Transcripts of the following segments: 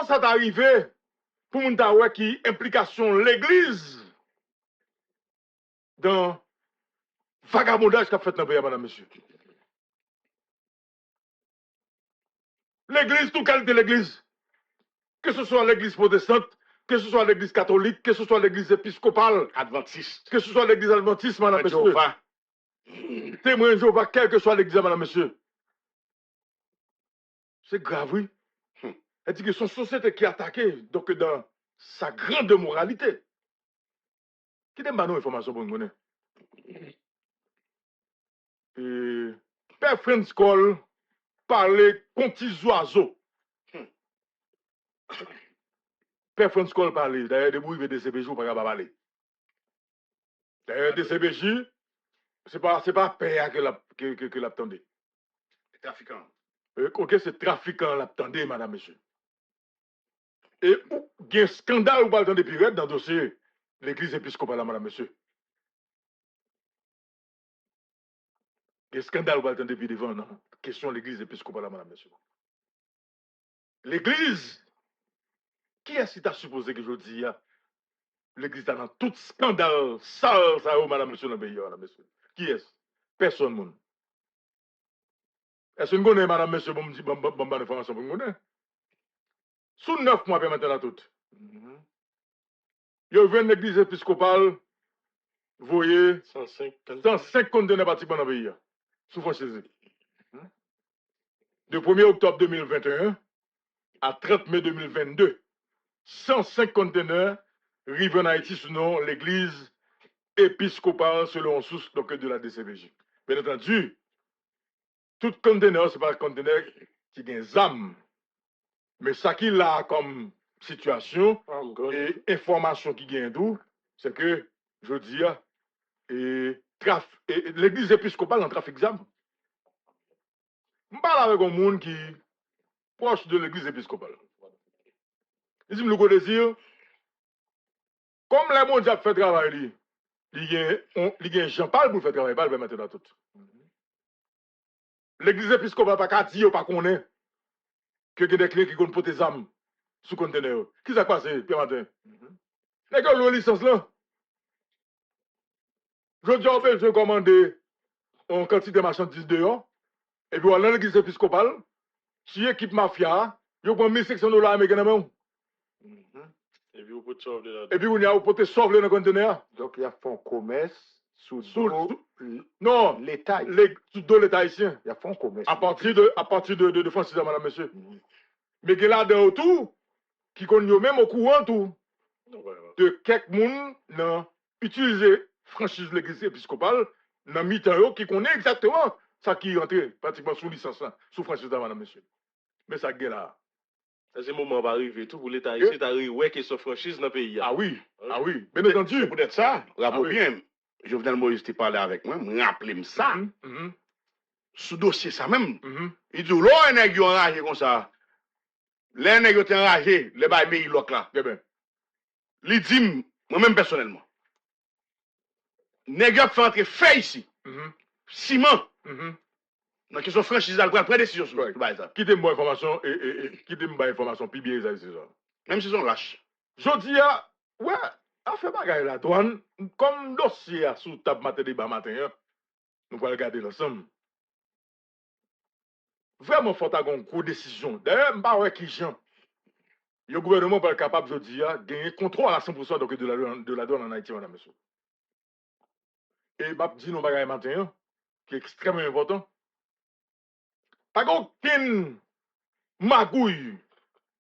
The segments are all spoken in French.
comment ça t'est arrivé pour moun ta wè qui implication l'église dans vagabondage qu'a fait dans le pays, madame, monsieur? L'église, tout qualité l'église. Que ce soit l'église protestante, que ce soit l'église catholique, que ce soit l'église épiscopale, Adventiste. que ce soit l'église adventiste, madame, monsieur. Jéhovah. Témoin de Jéhovah, quelle que soit l'église, madame, monsieur. C'est grave, oui. Elle dit que son société qui est attaquée, donc dans sa grande moralité. Qui donne pas nos informations pour nous connaître? Et Père Franz Cole parlait contre oiseaux. Père Franz Cole parlait, d'ailleurs, de bruit de DCBJ, on ne peut pas parler. D'ailleurs, DCBJ, c'est pas Père que l'attendait. Les trafiquants. Ok, c'est trafiquant l'attendait, madame, monsieur. Et il y a un scandale ou pas dans des pirates dans le dossier l'église épiscopale, madame, monsieur. Il y a un scandale ou pas dans des devant la question de l'église épiscopale, madame, monsieur. L'église, qui est-ce qui t'a supposé que je dis, l'église est dans tout scandale, ça, madame, monsieur, dans le pays, madame, monsieur. Qui est-ce? Personne, monde. Est-ce que vous connaissez, madame, monsieur, bon, bonne information pour vous connaissez? Sous 9 mois, maintenant, tout. Il y a une église épiscopale, vous voyez, 105 conteneurs bâtiments dans le pays, sous franchise. De 1er octobre 2021 à 30 mai 2022, 105 conteneurs arrivent en Haïti sous nom l'église épiscopale selon source donc de la DCBJ. Bien entendu, tout conteneur, ce n'est pas un conteneur qui a des âmes. Mais ça qu'il a comme situation et information qui gagne d'où, c'est que, je dis, l'église épiscopale en trafic d'âmes. Je parle avec un monde qui est proche de l'église épiscopale. Il dit, le désir, comme les mondes ont fait travail, il y a un Jean-Paul pour faire travail, pas le maintenant tout. L'église épiscopale n'a pas dit, pas qu'on est, que des clés qui ont porté des âmes sous conteneur. Qui s'est passé, Pierre Martin? Les gars, ont licence là. Je dis, on peut commander en quantité de marchandises dehors, et puis on a l'église épiscopale, si équipe mafia, ils prennent $1,600 américains. Et puis, vous pouvez sauver là. Et puis, on a porté sauver le conteneur. Donc, il y a fonds commerce sous non, l'État. Sous l'État haïtien. Il y a fonds commerce. À partir de Francis, madame, monsieur. Mais qu'il y a là de autour, qui connaît même au courant tout, de quelques monde qui utilisent franchise de l'église épiscopale, dans mi-temps, qui connaît exactement ça qui est rentré pratiquement sous licence, sous franchise, madame, monsieur. Mais ça gueule là. C'est un moment va arriver, tout pour l'État ici, t'as arrivé, ouais, qu'ils sont franchise dans le pays. Ah oui, bien entendu. C'est peut-être ça. Rappelez bien, Jovenel Moïse t'ai parlé avec moi, rappelez-moi ça. Sous dossier ça même. Il dit, l'on est enragé comme ça. Les nègres sont enragés, les bails mais il là. Il dit, moi-même personnellement, nègres fait entrer fait ici. Ciment. Donc, ils sont franchise à prendre décision sur ça. Qui donne bonne information et qui donne bonne information, puis bien, c'est ça. Même s'ils sont lâches. Je dis, ouais, à faire bagaille la douane, comme dossier sous table matin débat matin, nous allons regarder l'ensemble. Vraiment, il faut avoir une grosse décision. D'ailleurs, je ne sais pas qui gens. Le gouvernement n'est pas capable, je dis, de gagner contrôle à 100% donc de la douane en Haïti, madame, monsieur. Et je dis, nous bagaille matin, qui est extrêmement important. Pas aucune magouille,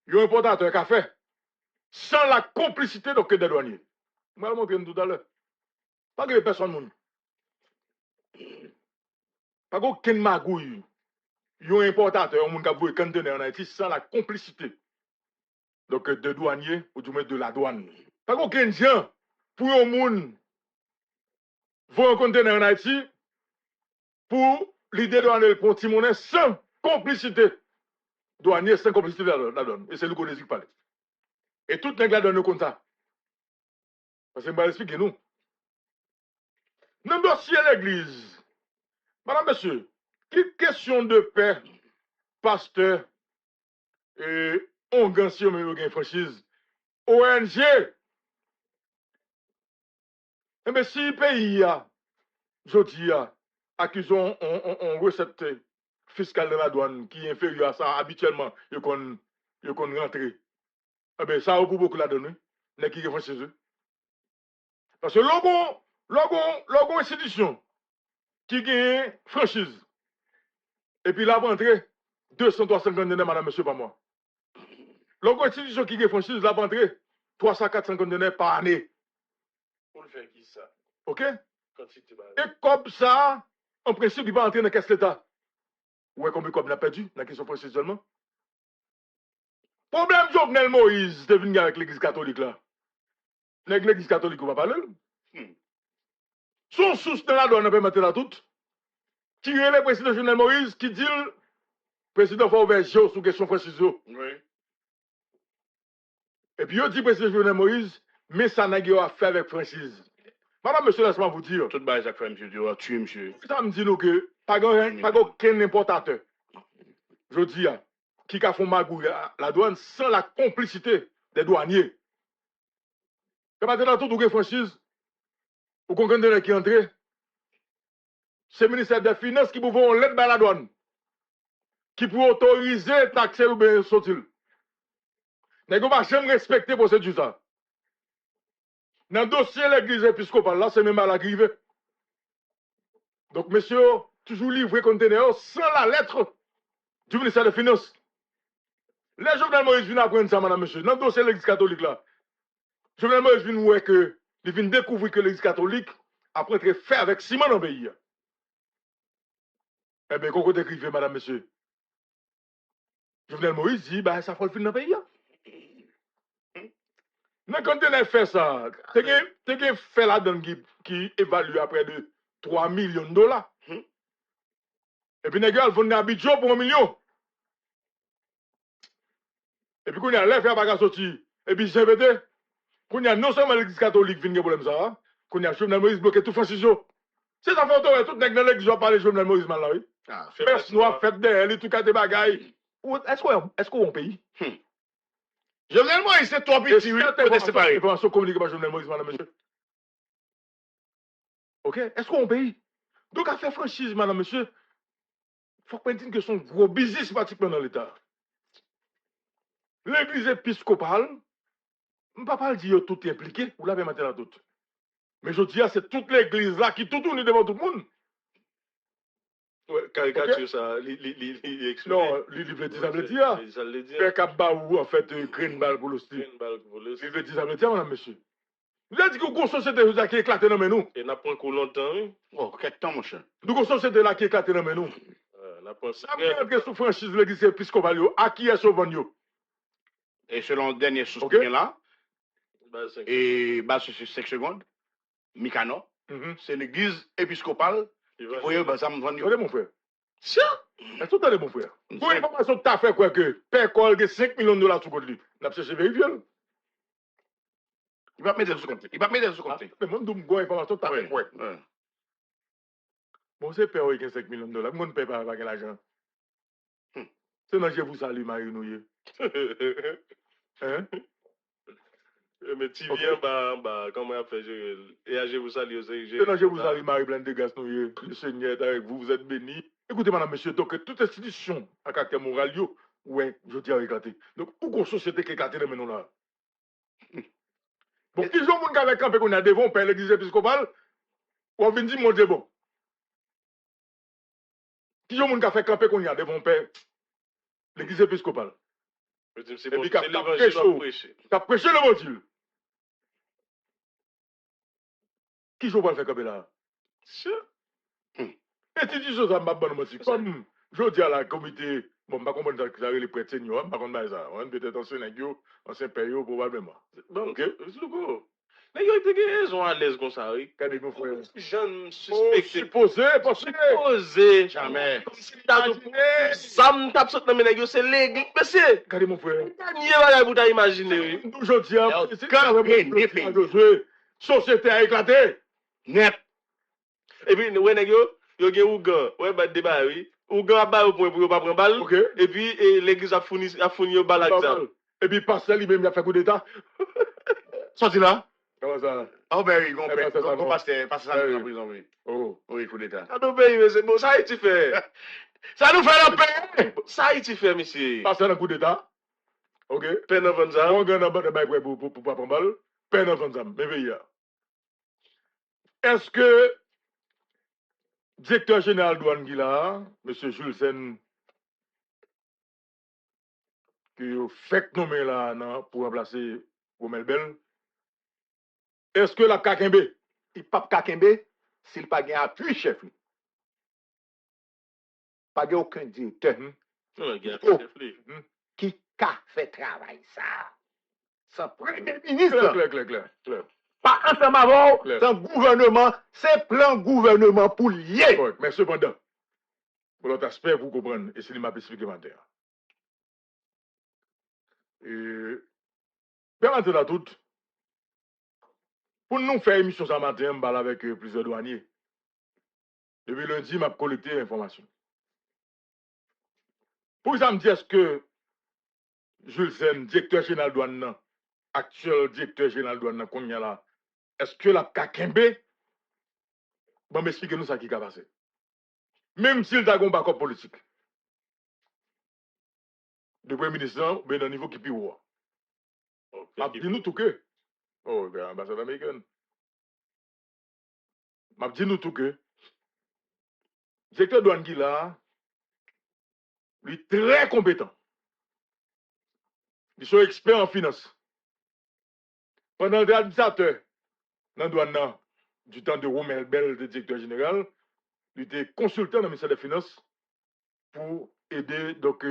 il y a un importateur qui a fait sans la complicité donc, des douaniers. Je vais le montrer tout à l'heure. Pas que personne. Pas aucune magouille, il y a un importateur qui a voulu conteneur en Haïti sans la complicité donc, de douaniers ou du moins de la douane. Pas aucun gens pour un monde vont un conteneur en Haïti pour l'idée de douaner pour Timonet sans complicité. Douanier sans complicité de la donne. Et c'est le Godési qui parle. Et tout le monde donne comme ça. Parce que je vais expliquer nous. Dans le dossier de l'église, madame, monsieur, qui question de paix, pasteur, et on gagne si on a une franchise. ONG. Eh bien, si le pays a, je dis, accusons on recette fiscale de la douane qui est inférieure à ça habituellement, ils qu'on rentrer. Eh bien, ça a beaucoup la donne, n'est qui est chez eux. Parce que logo institution qui gagne franchise. Et puis là, pour entrer, 200, 350 conteneurs, madame, monsieur, pas moi. Logo institution qui gagne franchise, là, pour entrer, 300, 400 conteneurs par année. Pour le faire qui ça? OK? Quantité Et comme ça, en principe, il va entrer dans quel état? Ouais, combien de n'a perdu dans la question franchise seulement? Problème Jovenel Moïse, de venir avec l'église catholique là. L'église catholique, on va parler. Son source de la douane, on peut mettre là tout. Qui est le président Jovenel Moïse qui dit, le président faut ouvrir sur question franchise. Oui. Et puis, il dit président Jovenel Moïse, mais ça n'a rien à faire avec franchise. Madame, monsieur, laisse-moi vous dire. Tout bas, Jacques, monsieur, tu vas tuer, monsieur. Ça me dit nous que, pas aucun importateur, je dis, qui a fait magouille la douane sans la complicité des douaniers. Et maintenant, tout le franchise, ou qu'on connaît qui entre, c'est le ministère des Finances qui pouvait l'aide à la douane, qui peut autoriser taxer ou bien sortir. N'est-ce qu'on va jamais respecter la procédure ça. Dans le dossier de l'église épiscopale, là, c'est même à la grive. Donc, monsieur, toujours livré conteneur sans la lettre du ministère des Finances. Les Jovenel Moïse viennent apprendre ça, madame, monsieur. Dans le dossier de l'église catholique, là, Jovenel Moïse vient voir que, il vient découvrir que l'église catholique a prêté fait avec ciment dans le pays. Eh bien, qu'on écrivait, madame, monsieur. Jovenel Moïse dit, bah, ça faut le fin dans le pays. Mais quand on a fait ça, tu as fait là-dedans qui évalue à près de 3 millions de dollars. Et puis, les gars, ils vont à Abidjan pour 1 million. Et puis, quand on a l'air faire bagarre sortir, et puis, j'ai pété, quand on a non seulement l'église catholique qui a problème ça, quand on a Jovenel Moïse bloqué tout francisco. C'est ça, photo, tout le monde qui a parlé de Jovenel Moïse, là, oui. Peste noire, fête d'elle, tout cas des bagailles. Est-ce qu'on paye? Jovenel Moïse, c'est toi petit, oui, peut être séparé. Information communiquée par Jovenel Moïse, madame, monsieur. OK? Est-ce qu'on paye? Donc, à faire franchise, madame, monsieur, il faut qu'on dise que son gros business pratiquement dans l'État. L'église épiscopale, je ne peux pas dire tout est impliqué, vous l'avez maintenant tout. Mais je dis, c'est toute l'église là qui tout tourne devant tout le monde. Ouais, caricature ça, non, il veut dire, ça veut dire. Père Kabaou, en fait, green ball pour le style. Il veut dire, ça veut dire, madame, monsieur. Vous avez dit que une société qui éclate dans nous. Et n'a pas encore longtemps, oui. Oh, quel temps, mon cher. Nous, une société là qui éclate dans nous. N'a pas ça veut dire que sous franchise de l'église épiscopale, à qui est sauvant? Et selon le dernier source qui est là, et bah, c'est 5 secondes, Mikano, c'est l'église épiscopale. Vous voyez, bah, ça me vend. Attendez, mon frère. Ça? Est-ce que vous attendez, mon frère? Pour l'information que tu as fait, quoi, que Père Col a 5 millions de dollars sous côté lui. On a cherché vérifier. Il va mettre sous compte. Il va mettre sous compte. Mais moi, je me information que tu as fait, quoi. Bon, c'est Père qui a 5 millions de dollars. Moi, je ne paye pas avec l'argent. C'est dans je vous salue, Marie-Nouye. Hein? Mais tu viens, bah, comment on a fait? Et je vous salue aussi. C'est dans je vous salue, Marie-Blanche de Gasnouye. Le Seigneur est avec vous, vous êtes bénis. Écoutez, madame, monsieur, donc, toute institution à caractère moral, ouais, je dis à éclater. Donc, où qu'on société qui éclate dans maintenant là? Bon, qui sont les gens avec campé qu'on a devant père l'église épiscopale? Ou on vient dire, mon Dieu, bon. Qui sont les gens qui a fait camper qu'on a devant père l'église épiscopale? Et puis, qui a prêché l'évangile. Qui sont pas faire camper là? Et tu dis ça, ma bonne musique. Comme je dis à la comité, bon, je ne sais pas comment ça les prêtres seniors, je ne sais pas comment ça. On peut-être ancien période probablement. Bon, ok, c'est le mais il y a été raison à l'aise comme ça, oui. Regardez mon frère. Je suspecte. Supposé. Jamais. Comme si ça me tape sur le ménage, c'est l'église, monsieur. Regardez mon frère. Dernier bagage pour t'imaginer, oui. Je dis, société a éclaté. Net. Et puis, ouais, nèg yo gen Ougan, ouais, bah débat, oui. Ougan a ba au point pour pas prendre balle. Et puis l'église a fourni au balle avec ça. Et puis, pasteur lui-même, il a fait coup d'État. Sorti là? Comment ça? Oh, ben, il Eh ben, c'est ça, non. passe ça Eh en oui. prison, oui. Oh. Oui, coup d'État. Ah non, mais c'est bon, ça Haïti fait. Ça nous fait la paix! Ça Haïti fait, monsieur. Pasteur dans coup d'État. OK? Peine avant ça. Bon, gars, pour pas prendre balle. Peine avant ça. Mais veillez. Est-ce que directeur général douane qui là, M. Jules Sen, qui fait nommer là non, pour remplacer Romel Bell, est-ce que la Kakembe, Il pas Kakembe s'il pas gain appui chef. Pas gain aucun directeur Non, gars, Oh. chef, lui. qui a fait travail ça. Sans premier ministre. clair. Pas ensemble avant, Clair. sans gouvernement, c'est plan gouvernement pour lier. Correct. Mais cependant, pour l'autre aspect, vous comprenez, et c'est m'a expliqué maintenant. Et, permettez la toute, pour nous faire émission ce matin, je parle avec plusieurs douaniers. Depuis lundi, m'a collecté l'information. Pour ça, me dit, est-ce que Jules Sen, directeur général douane, actuel directeur général douane, qu'on y a là, est-ce que la Kakembe, bon, m'expliquez nous ça qui a passé. Même s'il a un backup politique. De premier ministre, ben, dans le niveau qui est plus haut. M'a dit nous tout que. Oh, ben, ambassade américaine. M'a dit nous tout que. Directeur douane qui là, lui très compétent. Il sont expert en finance. Pendant l'administrateur, dans la douane, du temps de Romel Bell, le directeur général, il était consultant dans le ministère des Finances pour aider donc,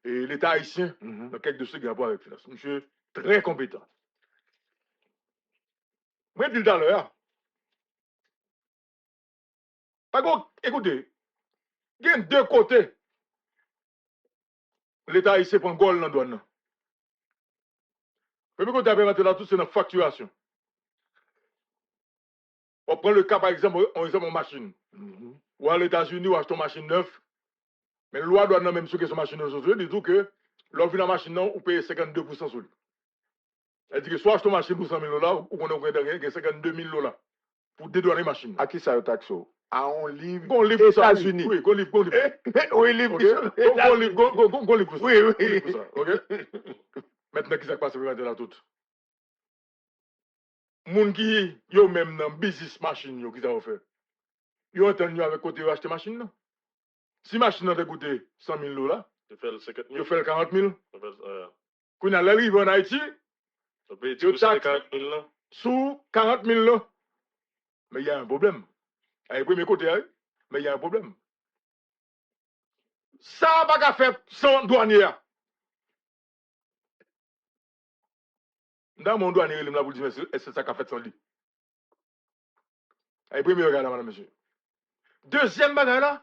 l'État haïtien dans quelques dossiers qui ont rapport avec la finance. Monsieur très compétent. Moi, je dis tout à l'heure, par contre, écoutez, il y a deux côtés. L'État haïtien prend goal dans la douane. Le premier côté, après, là, tout, c'est la facturation. On prend le cas, par exemple, on exemple en machine. Ou à l'États-Unis, on achète une machine neuve. Mais la loi doit même sur que son machine neuve, dit tout que l'offre de la machine, on paye 52% sur lui. Elle dit que soit acheter une machine pour 100 000 $, ou on a 52 000 $ pour dédouaner la machine. À qui ça est taxé? À un livre Qu'on livre États-Unis. Oui, qu'on livre. Oui, livre. Qu'on livre pour ça. Oui, oui. Qu'on livre pour ça. OK? Maintenant, qui s'est passé pour la toute? Moun qui yo même dans business machine yo qui ça fait. Yo entendu avec côté acheter machine non. Si machine a coûté 100 000 $, Tu fais le 50 000. yo fait 40 000. Quand on a l'arrivée en Haïti, Tu payes yo taxe 50 000 là. sous 40 000 $. Mais il y a un problème. Avec premier côté, mais il y a un problème. Ça va pas faire sans douanier. Dans mon douanier, il m'a dit, est-ce que ça qu'a fait sans lui? Avec premier regard, madame, monsieur. Deuxième bagage là,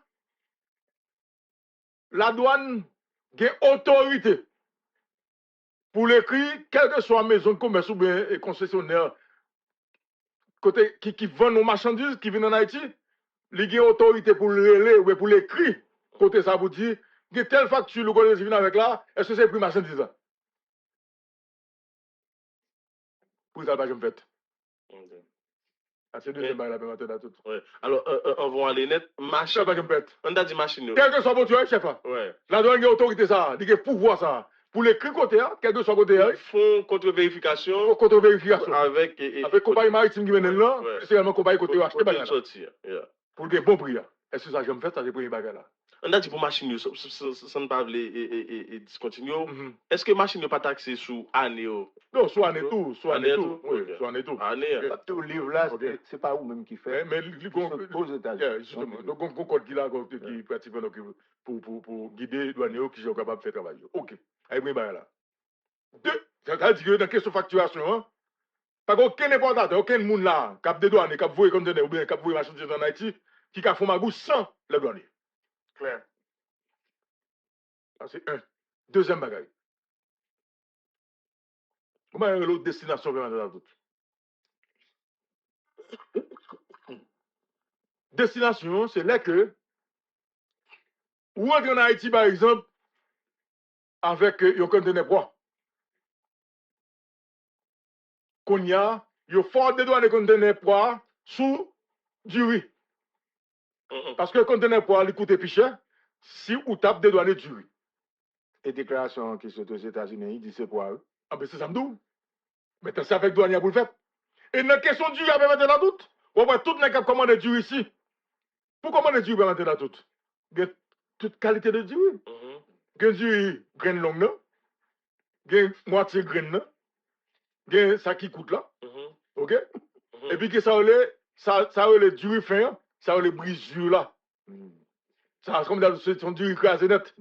la douane a autorité pour l'écrit, quelle que soit maison de commerce ou bien concessionnaire côté, qui vend nos marchandises qui viennent en Haïti, il a autorité pour le relais ou pour l'écrit, côté ça vous dit, il y a telle facture, le collège vient avec là, est-ce que c'est plus marchandise là? Pour ça, je me fais. C'est deuxième bagage la permettre à tout. Ouais. Alors, on va aller net. Machine. Ça, je me fais. On a dit machine. Quel que soit votre chef là. Ouais. La douane a autorité ça, il y a pouvoir ça. Pour l'écrit côté, quel que soit côté, ils font contre-vérification. Contre-vérification. Avec compagnie maritime qui vient là, c'est également compagnie côté acheter bagage. Pour des bons prix. Est-ce que ça, je me fais, ça, c'est pour les bagages là? On a dit pour machine, ça ne pas et discontinuer. Est-ce que machine n'est pas taxée sous année? Non, soit année tout. Soit année tout. Oui, soit année tout. Année. Tout livre là, c'est pas vous-même qui fait. Mais aux États-Unis. Justement. Donc, on code qui là, qui pratique pour guider les douaniers qui sont capables de faire travail. OK. Allez, oui, là. Deux, ça veut dire que dans la question de facturation, pas aucun importateur, aucun monde là, cap de douane, cap voyer conteneur ou bien cap voyer marchandises en Haïti, qui a fait ma gousse sans le douanier. Clair. C'est un. Deuxième bagage. Comment est l'autre destination vraiment dans la route? Destination, c'est là que vous entrez en Haïti, par exemple, avec un conteneur bois. qu'on y a, il faut dédouaner conteneur poids sous du riz. Parce que le conteneur poids, il coûte plus cher si vous tapez dédouaner du riz. Et déclaration qui sont aux États-Unis, il dit c'est pour eux. Ah ben c'est ça me dit. Mais c'est avec douanier pour le faire. Et dans la question du riz, il y a maintenant la doute. On va tout le monde commander du riz ici. Pour commander du riz, maintenant la doute. Il y a toute qualité de du riz. Il y a du riz graine longue, non? Il y a moitié graine, non? Il y a ça qui coûte là. OK? Et puis que ça a du riz fin, ça a les brisures là. Ça, comme dans le du riz crasé net.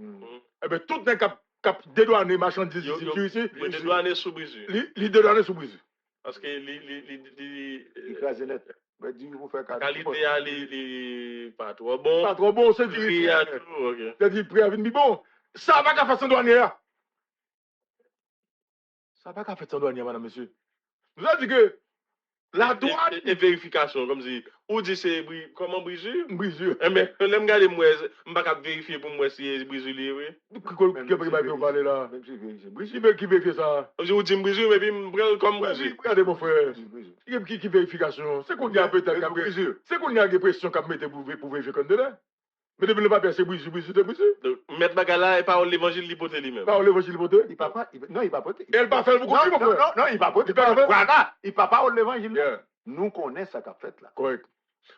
Eh bien, tout le monde qui dédouané marchandises ici. Il dédouané sous brisure. Il dédouané sous brisure. Parce que Il crase net. Mais dis vous faire qualité est pas trop bon. Pas trop bon, c'est du riz. C'est du prix à venir bon. Ça va qu'à faire son douanier. Ça va qu'à faire son douanier, madame, monsieur. Vous avez dit que la douane. Et vérification, comme si, ou dit c'est comment brisure? Brisure. Mais, l'aime garder moi, je ne vais pas vérifier pour moi si c'est brisure lié, oui. Qui peut parler là? Brisure, qui vérifie ça? Je vous dis brisure, mais puis, comme brisure. Regardez, mon frère. Qui vérification? C'est qu'on y a peut-être brisure. C'est qu'on y a des pressions qu'on mette pour vérifier comme de là. Mais depuis le papier, c'est brisure. Mettre Bagala et parole l'évangile l'hypothèse lui-même. Parole l'évangile l'hypothèse? Non, il va pas. Elle va faire beaucoup plus, mon frère. Non, il va pas. Voilà, il va pas l'évangile. Nous connaissons ça qu'a fait là. Correct.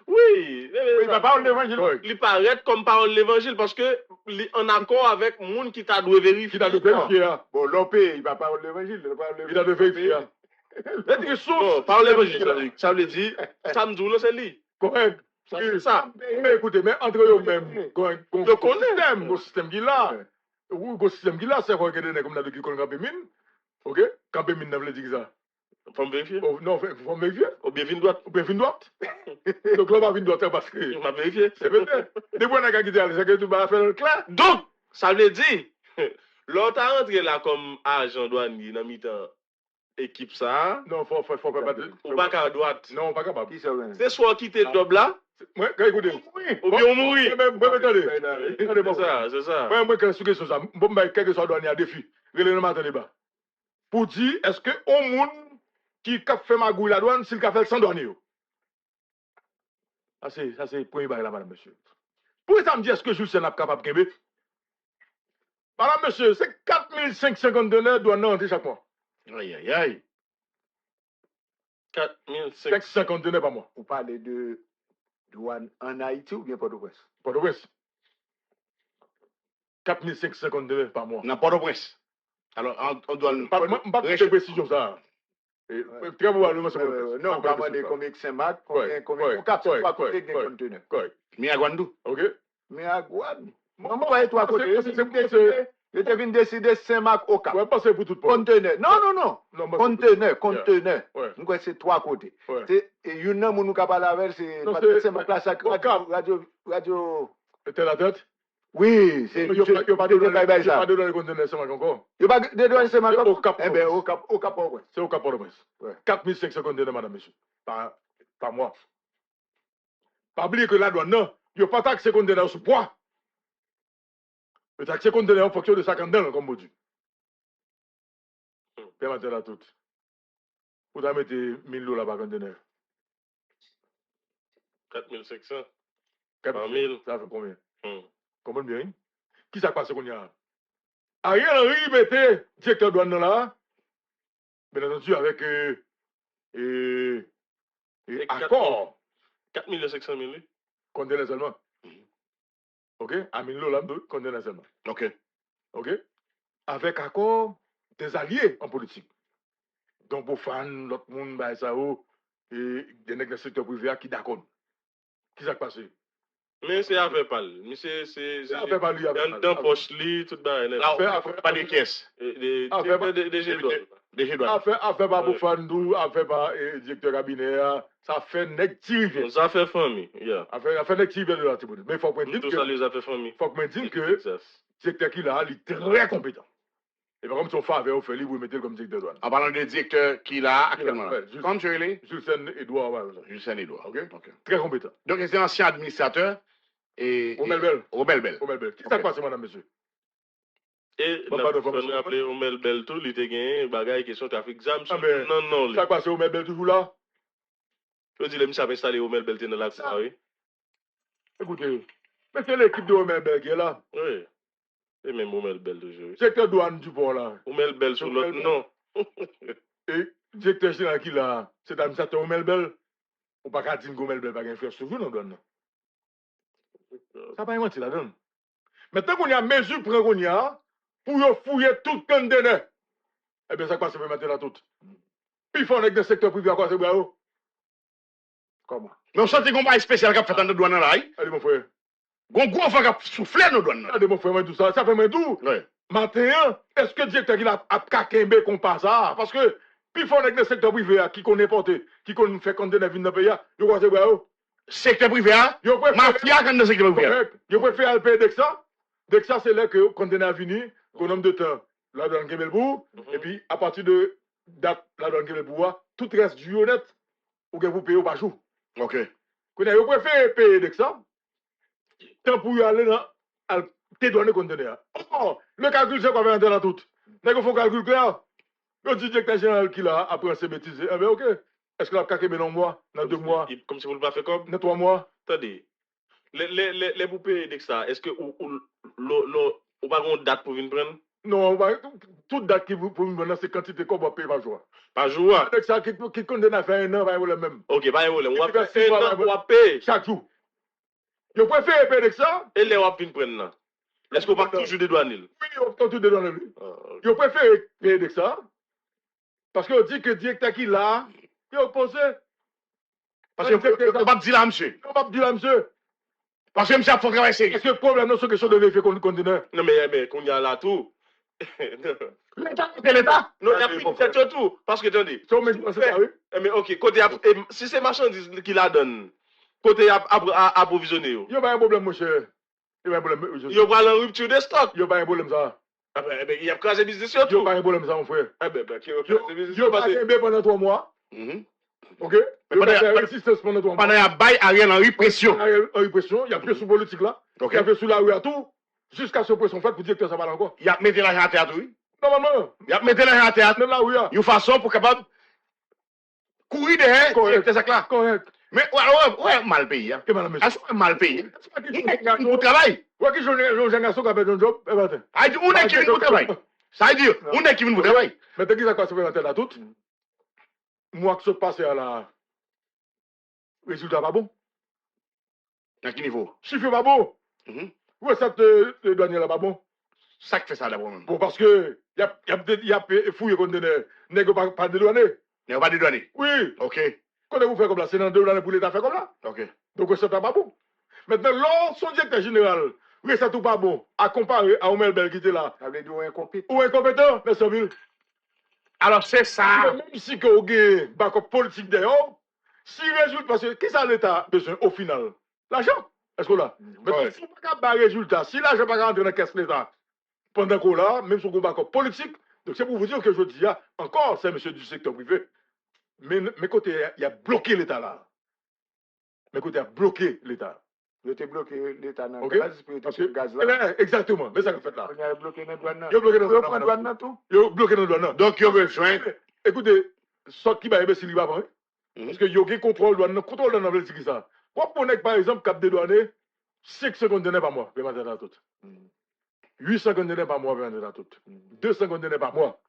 Oui, il va pas l'évangile. Il paraît comme parole l'évangile parce que en accord avec le monde qui t'a dû vérifier. Qui t'a dû vérifier. Bon, l'OP, il va pas l'évangile. Il a dû vérifier. Non, parole l'évangile. Ça veut dire, samedi, c'est lui. Correct. C'est ça. Mais écoutez, mais entre eux-mêmes, le système qui est là, le système qui est là, c'est quoi que des comme qui connaissent Campemine. OK? Campemine n'a pas dit ça. Faut me vérifier. Non, faut me vérifier. Ou bien vine droite. Ou bien vine droite. Donc là, on va vine droite parce que. On va vérifier. C'est peut-être. Des fois, on a quitté, c'est que tu vas faire le clair. Donc, ça veut dire, l'autre a entré là comme agent douanier dans mi-temps. Équipe ça. Non, faut pas. Ou pas qu'à droite. Non, pas capable. C'est soit quitter le job là. Ouais, écoutez. Ou bien on mourit. C'est ça. Moi, quand je suis ça, bon, quelque soit douanier à défi. Relève le débat. Pour dire, est-ce que au monde qui a fait ma gouille la douane, s'il a fait le sans douanier? Ça, c'est le premier bail là, madame, monsieur. Pour ça me dire, est-ce que Jules Sénap capable de gagner? Madame, monsieur, c'est 4550 $ douane rentrer chaque mois. Aïe, aïe, aïe. 4550 $ par mois. Vous parlez de douane en Haïti ou bien Port-au-Prince? Port-au-Prince. 4550 $ par mois. Non, Port-au-Prince. Alors, on doit... Pas de précision, ça. Très probablement, c'est non, pas moi de combien Saint-Marc, combien cap c'est trois côtés de conteneur. Mais à Guandou. OK. Mais à Guandou. Moi, je vais trois côtés. Je te viens décider Saint-Marc au cap. Ouais, passer pour tout le monde. Conteneur. Non. Conteneur. Nous, c'est trois côtés. Et une homme, nous, capable avec, c'est Saint-Marc là, ça radio. T'es la tête? Oui, c'est. Il n'y a pas de données conteneurs Saint-Marc encore. Il n'y a pas de données Saint-Marc au cap. Eh bien, au cap, ouais. C'est au cap Port-au-Prince. 4550 $, madame, monsieur. Par mois. Pas oublier que la douane, non. Il n'y a pas taxé conteneur sous poids. Le taxé conteneur en fonction de sa candelle, comme vous dites. Permettez la toute. Vous avez mis 1000 $ par conteneur. 4500. 4000. Ça fait combien? Combien bien? Qui ça passe qu'on y a? Ariel Henry mettait directeur douane là. Bien entendu, avec accord. 4500 000. Conteneur seulement. OK? À 1000 $, conteneur seulement. OK? Avec accord des alliés en politique. Donc, pour fans, l'autre monde, bah, ça, et des nègres du secteur privé qui d'accord. Qui ça passe? Mais c'est affaire pas. Mais c'est affaire pas lui. Dans poche li tout bas. Pas de caisse. Des douane. Affaire pas pour Fandou, affaire pas directeur cabinet, ça fait nèg tiré. Ça fait famille. Affaire nèg tiré de la Tiboude. Mais faut qu'on dise tout ça les affaires famille. Faut qu'on dise que directeur qui là, il est très compétent. Et par contre son faveur au fait lui vous mettez comme directeur douane. En parlant de directeur qui là actuellement. Comme tu es Jules Edouard. Jules Edouard. OK. Très compétent. Donc c'est ancien administrateur et Robel Bell. Robel Bell. Qui ça passe madame monsieur? Et Bon, on pas a d'information. rappelé Omel Belto, il était gagné, bagaille, question trafic jam. Ah, mais Non. ça passe au Mel toujours là. Je dis, les monsieur installé Omel Belto dans la Ça. oui. Écoutez, mais c'est l'équipe de Omel Bel qui est là. Oui. Et même Omel Belto, je Directeur douane du port là. Omel Bel sur l'autre, non. Et directeur général qui là, c'est administrateur Omel Bel. Ou pas qu'à dire que Omel Bel pas d'infrastructure dans douane. Ça pas menti là-dedans. Maintenant qu'on y a mesure prend qu'on y a pour fouiller tout conteneur. Eh bien, ça passe pour mettre là tout. Puis il faut avec des secteurs privés à quoi c'est bravo. Comment? Mais on sent qu'on va spécial qui a fait dans la douane là. Allez, mon frère. Gon gros fait qui souffler dans la douane là. Allez, mon frère, moi tout ça. Ça fait moi tout. Oui. Maintenant, est-ce que le directeur il a kakembe qu'on passe ça? Parce que, puis il faut avec des secteurs privés qui connaissent porter, qui connaissent faire conteneur dans le pays, yo quoi c'est bravo. Secteur privé, Yo préfère. mafia quand dans le secteur privé. Correct. Yo préfère aller payer Dexa. Dexa, c'est là que le conteneur venu, qu'on nombre de temps. Là, dans le Kebelbou. Et puis, à partir de date, là, dans le Kebelbou, tout reste du honnête. Ou que vous payez au pas jour. Ok. Vous préférez payer Dexa. Tant pour y aller dans te donner conteneur. Oh, le calcul, c'est quoi faire dans tout. Mais il faut calcul clair. Le directeur général qui l'a, après c'est bêtisé. Eh bien, ok. Est-ce que la kakembe dans un mois, dans 2 mois, Comme si vous ne l'avez pas fait comme. dans 3 mois? Attendez. Les poupées d'Exa, est-ce que ou pas une date pour venir prendre? Non, toute date qui vous pour me donner, c'est quantité qu'on va payer par jour. Par jour? Avec ça, qui condamne à faire 1 an, va le même. Ok, pas un problème. On Et va puis, faire un an, on va payer. Chaque jour. Je préfère payer avec ça. Et les on va venir prendre là. Est-ce qu'on va toujours des douanes? Oui, on peut tout donner lui. Je préfère payer avec ça. Parce qu'on dit que le directeur qui l'a, il est opposé. Parce que on va dire là, monsieur. On va dire là, monsieur. Parce que monsieur a fait travail sérieux. Est-ce que le problème, c'est question de vérifier qu'on conteneur? Non, mais qu'on y a là tout. L'État, c'est l'État. Non, il y a pris peut-être tout. Parce que, attendez. C'est ça, oui. Mais ok, côté si c'est marchandise qui la donne, côté approvisionné, Il n'y a pas un problème, mon cher. Il n'y a pas un problème. il y aura la rupture des stocks. Il n'y a pas un problème, ça. Ah ben, il y a crasé business Il n'y a surtout. pas un problème, ça, mon frère. Ah ben, qui a Il n'y a pas un problème pendant 3 mois. Ok? Il y a résistance pendant 3 mois. Pendant un bail, Ariel en répression. En répression, il y a plus sous politique là. Ok. Il y a plus sous la rue à tout. Jusqu'à ce pression faite pour dire que ça va là encore. Il a mis l'argent à théâtre, oui. Normalement, Il a mis l'argent à théâtre. même la rue, Une façon pour capable courir derrière. correct. C'est ça là. Correct. Mais ouais, mal payé. Et madame, monsieur. Est-ce mal payé? C'est pas Il question de est pour travail. ouais, qui j'ai un garçon qui a fait un job, eh ben, Ça veut dire, on est qui vient pour travail. Ça veut dire, on est qui vient pour travail. mais t'as qui ça se fait dans toute. Moi, que ce passe à la. Résultat pas bon. À quel niveau? Chiffre pas bon. Ouais, ça te douanier là pas bon. Ça qui fait ça d'abord. Bon, parce que, il y a fouillé conteneur. N'est-ce pas de douanier? Il n'y a pas de douanier. Oui. Ok. Quand vous faites comme là, c'est dans 2 douaniers pour l'État faire comme là. Ok. Donc, ça pas bon. Maintenant, son directeur général, oui, ça tout pas bon, à comparer à Omer Bel qui était là. Ça veut dire ou incompétent. Ou incompétent, mais ça veut. Alors c'est ça. Même si vous avez un backup politique d'ailleurs, si résultat, parce que qui ça l'État besoin au final? L'argent. Est-ce que là? Mais si vous n'avez pas de résultat, si l'argent n'est pas rentré dans la caisse de l'État, pendant qu'on là, même si vous avez un backup politique, donc c'est pour vous dire que je dis, encore, c'est monsieur du secteur privé. Mais côté, il a bloqué l'État là. Mais côté, il a bloqué l'État. Il était bloqué l'État dans le Ok. gaz, puis il était sur le gaz là. Exactement, mais ça que fait là. Il a bloqué dans le douane. Il a bloqué dans Il a le bloqué dans le tout. Il a bloqué dans le douane. Donc il y a besoin. Écoutez, ce qui va imbécile, il va prendre. Parce que il y a un contrôle douane, contrôle douane, veut dire qui ça. Pourquoi on est par exemple cap de douane, 6 conteneurs par mois, je vais mettre dans tout. 800 conteneurs par mois, je vais mettre dans tout. 200 conteneurs par mois.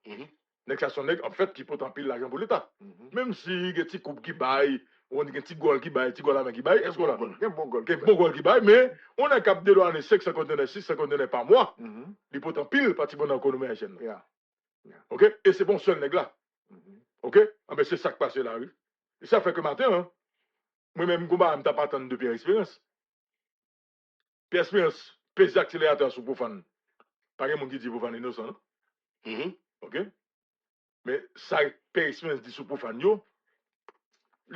Nexation en fait qui peut en pile l'argent pour l'État. Même si il y a un petit couple qui baille, on a un petit goal qui baille, petit goal à main qui baille, est-ce qu'on a Un bon goal. un bon goal qui baille, mais on a cap de douane 500 conteneurs, 600 conteneurs par mois. Il peut en pile partie bonne économie à chaîne. Ok? Et c'est bon seul nègre là. Ok? Ah ben c'est ça qui passe là, oui. Et ça fait que matin, hein, moi-même, je ne pas attendre de Pierre Expérience. Pierre Expérience, pèse accélérateur sur Profane. Pas de monde qui dit Profane innocent. Ok? Mais ça, Pierre Expérience dit sur Profane,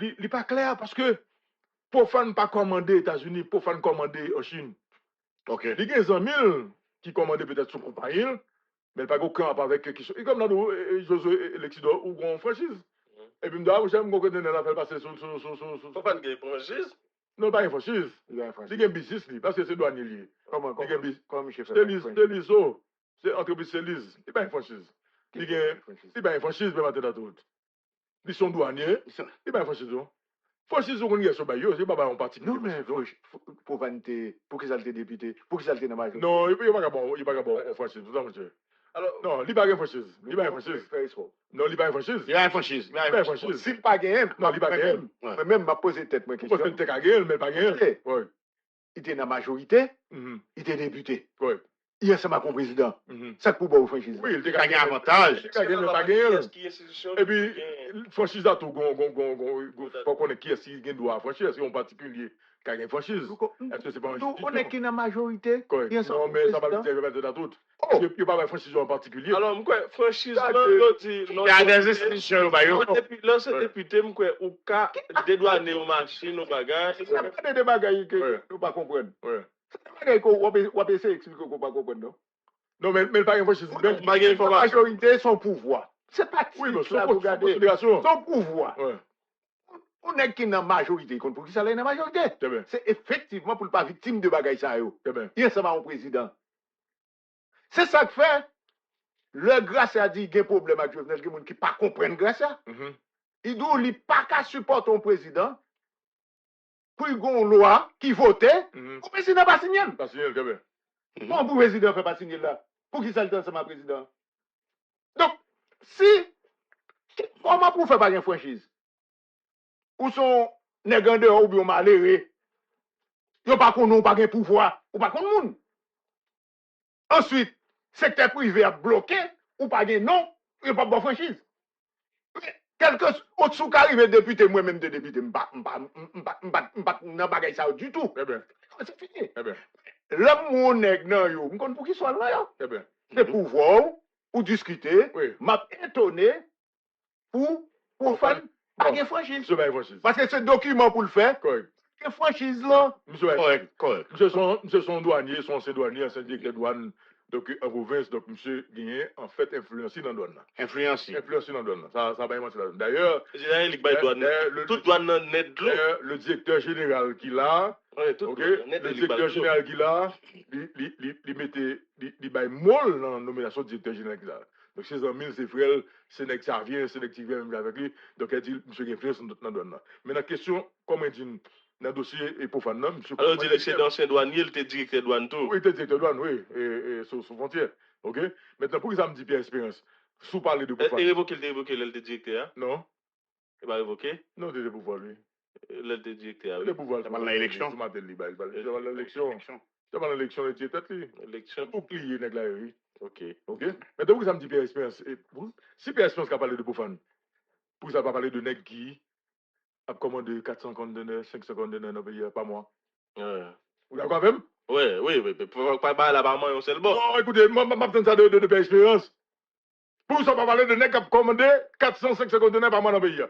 il n'est pas clair parce que Profane pas commandé aux États-Unis, Profane commandé en Chine. Ok. Il y a 100 000 qui commandent peut-être sur compagnie, mais pas aucun rapport avec qui sont. Et comme dans Josué Lexidor ou grand franchise. Et puis, je j'aime qu'on connaît la faire passer sur. Faut pas de franchise. Non, pas une franchise. Il a un C'est un business, parce que c'est douanier lié. Comment Comme chef c'est l'ISO. c'est entreprise c'est Lise. Il pas une franchise. Il pas une franchise même à tête à tout. Ils sont douaniers. Il pas une franchise. Franchise qu'on y a sur Bayo, c'est pas en particulier. Non mais pour vanité, pour qu'ils aient député, pour qu'ils aient dans majorité. Non, il pas bon, il pas bon franchise, tout ça monsieur. Alors non, il pas une franchise. Il pas une franchise. Non, il pas une franchise. Il y a une franchise. Il pas une franchise. S'il pas gagné, non, il pas gagné. Même m'a posé tête moi question. Pourquoi tu as gagné mais pas gagné. Ouais. Il était dans la majorité, il était député. Ouais. Il est ensemble comme président. Ça pour bon franchise. Oui, il a gagné avantage. Il a gagné mais pas gagné. Et puis franchise à tout faut qu'on ait qui est-ce qui doit franchir, est-ce qu'on particulier qui a une franchise. Est-ce que c'est pas un on est qui dans la majorité. Non, mais ça va le dire de la toute. Il n'y a pas de franchise en particulier. Alors, moi, franchise, il y a des institutions au Bayo. Là, c'est député, moi, au cas des douanes aux machines, aux bagages. Il n'y a pas de bagages que nous ne comprenons pas. C'est pas qu'on va essayer d'expliquer qu'on ne comprend pas. Non, mais pas une franchise. La majorité, son pouvoir. C'est pas oui, mais son pouvoir. On est qui dans la majorité, pour qui ça est dans la majorité. C'est effectivement pour ne pas victime de bagages ça. Il y a ça un président. C'est ça que fait. Le grâce a dit qu'il y a un problème avec Jovenel, il y a des gens qui ne comprennent pas grâce. Il dit qu'il n'y a pas qu'à supporter un président. Pour qu'il y ait une loi qui vote, le président n'a pas signé. Pas signé, c'est bien. Pourquoi le président ne fait pas signer là? Pour qui ça le temps, c'est ma président? Donc, si, comment pour faire pas une franchise? Ou sont négandeurs ou bien malheureux? Ils n'ont pas de pouvoir, ou pas de monde. Ensuite, secteur privé a bloqué, ou pas de non, il n'y a pas de franchise. Quelque autre sous arrivé député, moi-même de député, je ne pas ça du tout. C'est fini. L'homme mon nèg nan yo, m'konn pour qui soit là yo. C'est pour voir ou discuter, m'a étonné pour faire pas de franchise. Parce que ce document pour le faire, que franchise là. Correct. Monsieur son douanier, son ancien douanier, ancien directeur de douane, donc en province, donc monsieur Gagné, en fait, influencé dans la douane. Influencé dans la douane. Ça va pas là. D'ailleurs, toute douane net de l'eau. Le directeur général qui l'a, le directeur général qui l'a, il mettait, il baille molle dans la nomination de directeur général qui l'a. Donc ses amis, ses frères, c'est nèg ça vient, c'est nèg qui vient avec lui. Donc elle dit, monsieur influence dans la douane. Mais la question, comment dit, dans le dossier et pour faire monsieur. Alors, il est d'ancien douanier, il était directeur de douane tout. Oui, il était directeur de douane, oui, et sur frontière. OK? Maintenant, pour que ça me dit Pierre Espérance, sous parler de pouvoir. Il évoqué le directeur? Non. Il va évoquer? Non, il était pouvoir, lui. Le directeur. Le pouvoir. C'est dans l'élection. C'est dans l'élection. C'est dans l'élection, il était lui. L'élection. Bouclier, nèg la oui. OK. Maintenant, pour que ça me dit Pierre Espérance, si Pierre Espérance a parlé de Poufane, pour que ça va parler de nèg qui a commandé 400 conteneurs, 500 conteneurs dans le pays par mois. Vous d'accord même? Oui. Pour pas parler là-bas, on sait le bon. Non, écoutez, moi, je ça de Pierre Espérance. Pour ça, pas parler de nèg qui a commandé 400, 500 conteneurs par mois dans le pays.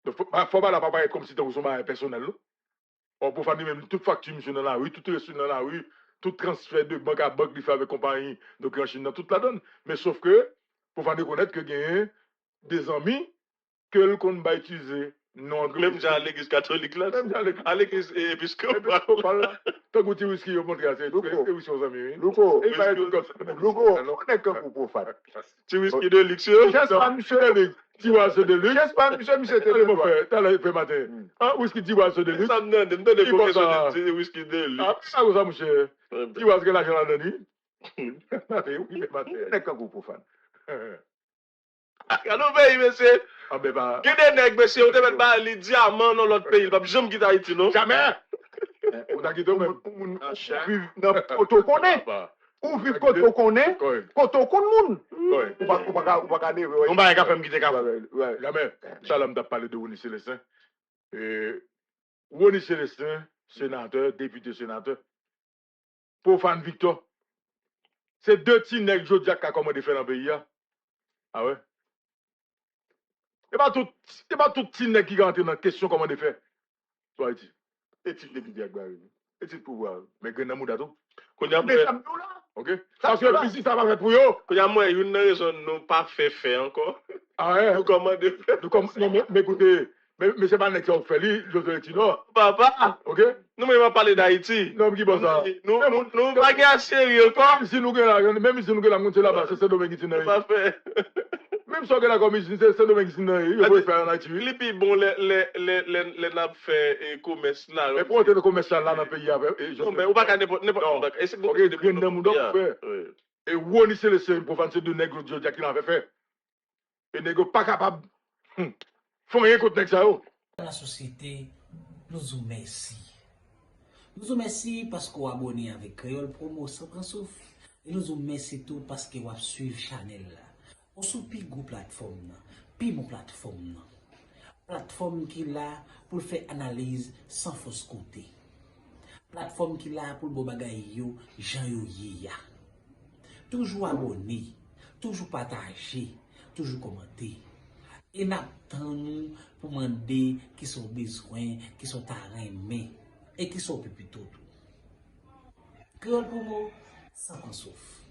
Donc, faut pas la parler comme si c'était un personnel. Or, pour faire même toute facture, monsieur, dans la rue, tout reçu dans la rue, tout transfert de banque à banque, il fait avec compagnie, donc en Chine, dans toute la donne. Mais sauf que, pour faire reconnaître que il y a des amis que le compte va utiliser. Non, même à l'église catholique là, même à l'église épiscopale. Tant que tu whisky, on montre que c'est whisky aux amis. Louko, on est comme pour faire. Tu whisky de luxure? J'espère pas, monsieur. Tu vois ce de luxe? J'espère pas, monsieur. T'as mon frère, t'as le fait matin. Whisky, tu vois ce de luxe? Ça me donne des bouquets de whisky de luxe. Ah, ça, monsieur. Tu vois ce que l'argent a donné? Oui, matin. On est comme pour faire. Quand on paye, monsieur. Ah, ben, bah. Qui des nègres, monsieur, on te met pas les diamants dans l'autre pays. Pas jamais quitter Haïti, non? Jamais! On a quitté même. Non, auto connaît. Ou vivre quand on connaît, quand on connaît monde. Ou pas gagner. On va faire me quitter Cap. Jamais. Ça, là, on t'a parlé de Woni Célestin. Woni Célestin, sénateur, député sénateur. Pour Fan Victor. C'est deux petits nègres, Jodia, qui a commandé faire dans le pays. Ah ouais? Et pas tout petit nègre qui rentre dans la question comment de faire. Toi, Haïti. Et petit député à Gbaré. Et petit pouvoir. Mais que n'a tout. Qu'on a OK? Parce que ici, ça va faire pour eux. Qu'on a moins une raison, nous pas fait encore. Ah ouais? Nous commander faire. Mais écoutez, Mais c'est pas nek ça fait li, Josué Tino. Papa, OK? nous même parler d'Haïti. Non, qui bon ça? Nous pas gagner sérieux quoi. Si nous même si nous la monter là-bas, c'est Saint-Domingue Tino. Pas fait. Même si on a comme ici, c'est Saint-Domingue Tino, il faut faire en Haïti. Les plus bon les n'a fait commerce là. Mais pour entrer commercial là dans le pays avec Non mais on pas n'importe et c'est OK, de prendre dans mon dos pour faire. Et Woni c'est le seul pour faire de nègre Dieu qui l'avait fait. Et nègre pas capable. Faut rien contre nègre ça. La société, nous vous merci. Nous vous merci parce que vous abonnez avec Créole Promo sans prendre souffle. Et nous vous merci tout parce que vous suivez Chanel. On soupi go plateforme, puis mon plateforme. Plateforme qui là pour faire analyse sans fausse côté. Plateforme qui là pour le bagay yo, Jean yo ya. Toujours abonné, toujours partagé, toujours commenté. Et n'attendons pour demander qui sont besoin, qui sont aimés et qui sont plutôt tout. Créole Promo, sans en souffle.